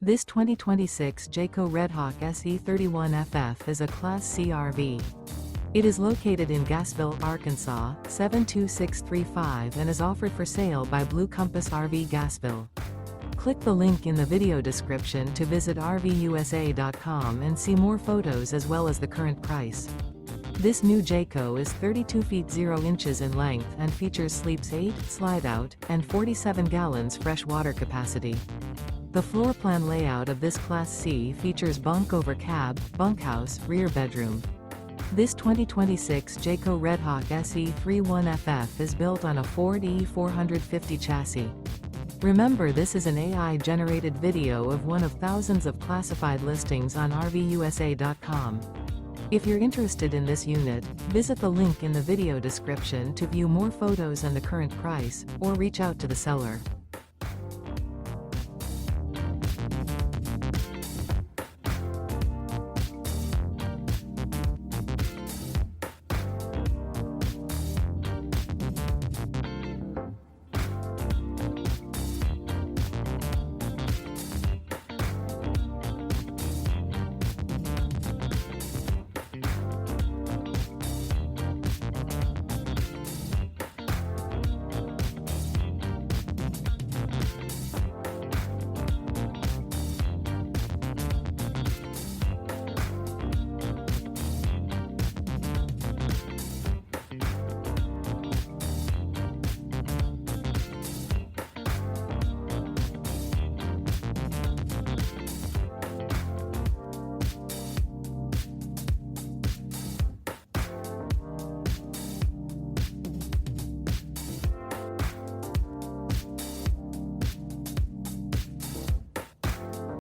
This 2026 Jayco Redhawk SE 31FF is a Class C RV. It is located in Gassville, Arkansas, 72635 and is offered for sale by Blue Compass RV Gassville. Click the link in the video description to visit RVUSA.com and see more photos as well as the current price. This new Jayco is 32 feet 0 inches in length and features sleeps 8, slide-out, and 47 gallons fresh water capacity. The floor plan layout of this Class C features bunk over cab, bunkhouse, rear bedroom. This 2026 Jayco Redhawk SE 31FF is built on a Ford E450 chassis. Remember, this is an AI-generated video of one of thousands of classified listings on RVUSA.com. If you're interested in this unit, visit the link in the video description to view more photos and the current price, or reach out to the seller.